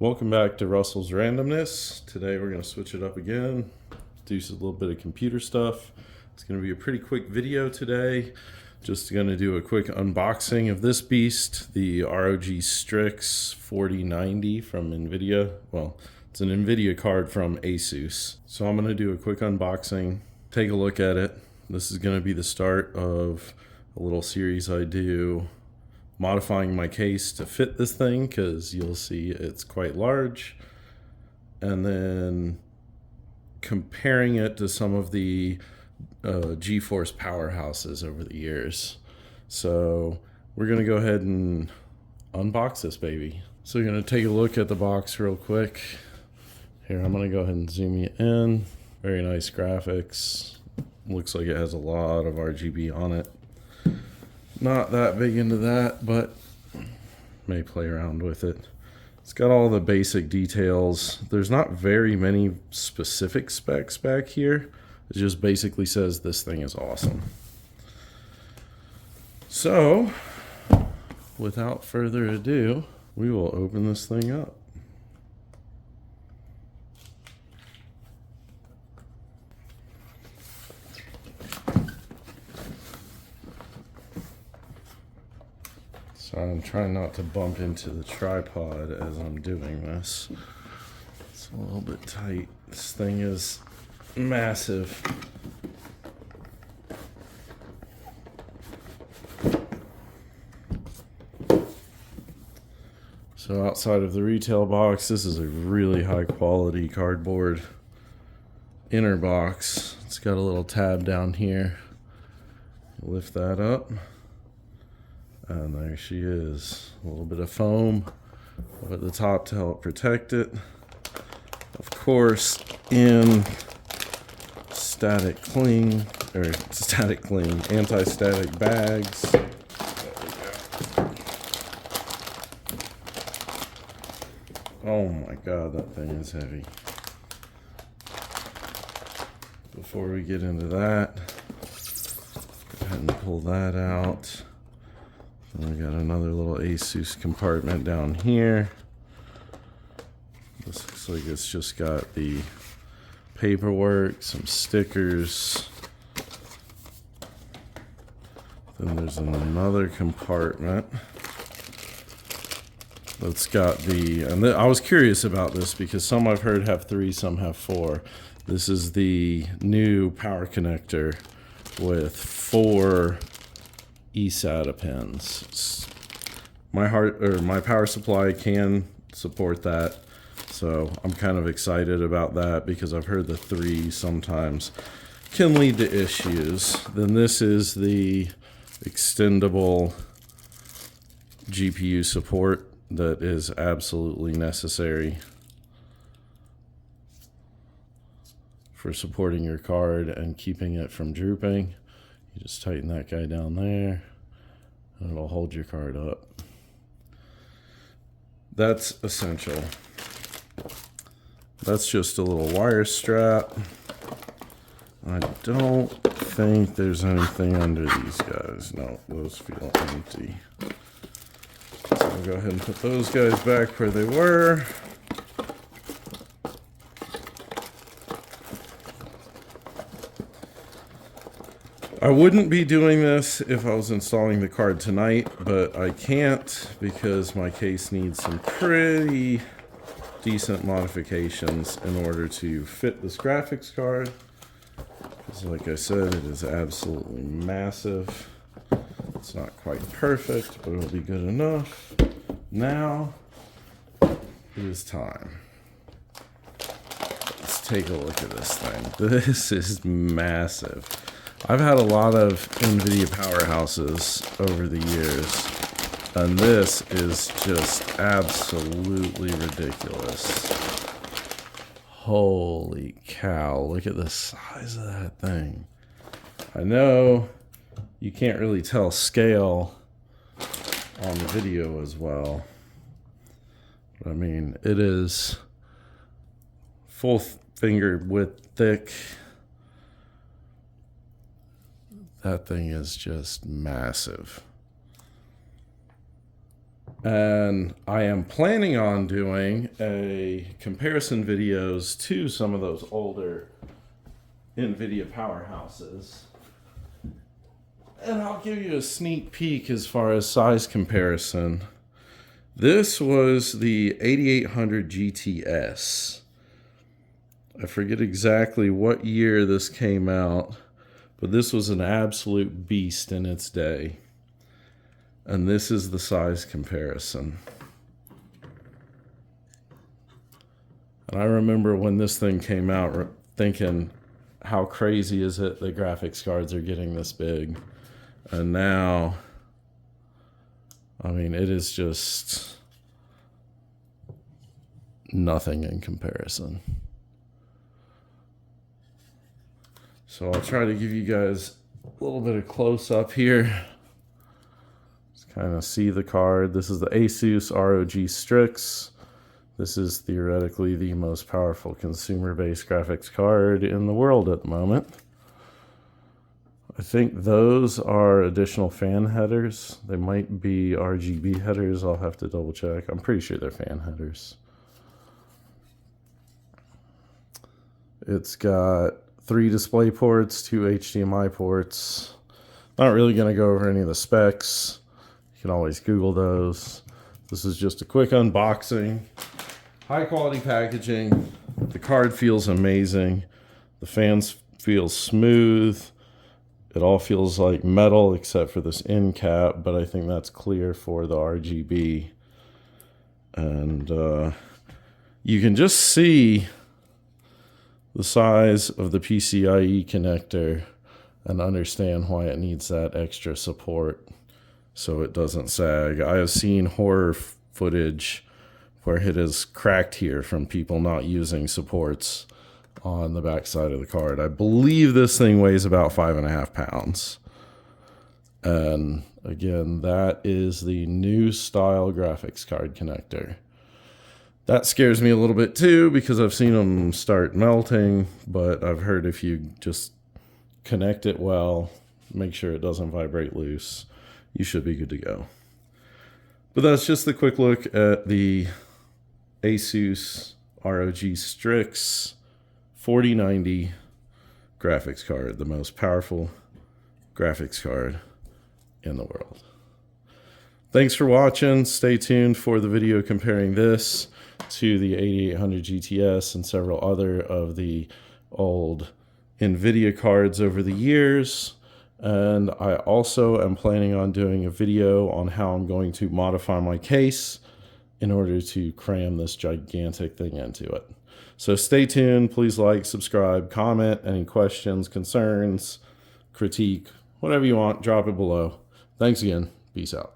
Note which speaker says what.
Speaker 1: Welcome back to Russell's Randomness. Today we're going to switch it up again, do a little bit of computer stuff. It's going to be a pretty quick video today. Just going to do a quick unboxing of this beast, the ROG Strix 4090 from Nvidia. Well, it's an Nvidia card from ASUS. So I'm going to do a quick unboxing, take a look at it. This is going to be the start of a little series I do modifying my case to fit this thing, because you'll see it's quite large, and then comparing it to some of the GeForce powerhouses over the years. So we're gonna go ahead and unbox this baby. So we're gonna take a look at the box real quick. Here, I'm gonna go ahead and zoom you in. Very nice graphics. Looks like it has a lot of RGB on it. Not that big into that, but may play around with it. It's got all the basic details. There's not very many specific specs back here. It just basically says this thing is awesome. So, without further ado, we will open this thing up. So I'm trying not to bump into the tripod as I'm doing this. It's a little bit tight. This thing is massive. So outside of the retail box, this is a really high quality cardboard inner box. It's got a little tab down here. Lift that up. And there she is. A little bit of foam up at the top to help protect it. Of course, in anti-static bags. There we go. Oh my God, that thing is heavy. Before we get into that, go ahead and pull that out. And we got another little ASUS compartment down here. This looks like it's just got the paperwork, some stickers. Then there's another compartment that's got the, and I was curious about this because some I've heard have 3, some have 4. This is the new power connector with 4 eSATA pins. My power supply can support that, so I'm kind of excited about that because I've heard the 3 sometimes can lead to issues. Then this is the extendable GPU support that is absolutely necessary for supporting your card and keeping it from drooping. You just tighten that guy down there, and it'll hold your card up. That's essential. That's just a little wire strap. I don't think there's anything under these guys. No, those feel empty. So we'll go ahead and put those guys back where they were. I wouldn't be doing this if I was installing the card tonight, but I can't because my case needs some pretty decent modifications in order to fit this graphics card. Because like I said, it is absolutely massive. It's not quite perfect, but it'll be good enough. Now it is time. Let's take a look at this thing. This is massive. I've had a lot of Nvidia powerhouses over the years, and this is just absolutely ridiculous. Holy cow, look at the size of that thing. I know you can't really tell scale on the video as well, but I mean, it is full finger width thick. That thing is just massive. And I am planning on doing a comparison videos to some of those older Nvidia powerhouses. And I'll give you a sneak peek as far as size comparison. This was the 8800 GTS. I forget exactly what year this came out, but this was an absolute beast in its day. And this is the size comparison. And I remember when this thing came out thinking, how crazy is it that graphics cards are getting this big? And now, I mean, it is just nothing in comparison. So I'll try to give you guys a little bit of close up here. Kind of see the card. This is the ASUS ROG Strix. This is theoretically the most powerful consumer-based graphics card in the world at the moment. I think those are additional fan headers. They might be RGB headers. I'll have to double check. I'm pretty sure they're fan headers. It's got 3 display ports, 2 HDMI ports. Not really going to go over any of the specs. You can always Google those. This is just a quick unboxing. High quality packaging. The card feels amazing. The fans feel smooth. It all feels like metal except for this end cap, but I think that's clear for the RGB. And you can just see the size of the PCIe connector and understand why it needs that extra support so it doesn't sag. I have seen horror footage where it is cracked here from people not using supports on the back side of the card. I believe this thing weighs about 5.5 pounds. And again, that is the new style graphics card connector. That scares me a little bit too because I've seen them start melting, but I've heard if you just connect it well, make sure it doesn't vibrate loose, you should be good to go. But that's just a quick look at the ASUS ROG Strix 4090 graphics card, the most powerful graphics card in the world. Thanks for watching. Stay tuned for the video comparing this to the 8800 GTS and several other of the old Nvidia cards over the years. And I also am planning on doing a video on how I'm going to modify my case in order to cram this gigantic thing into it. So stay tuned. Please like, subscribe, comment, any questions, concerns, critique, whatever you want, drop it below. Thanks again. Peace out.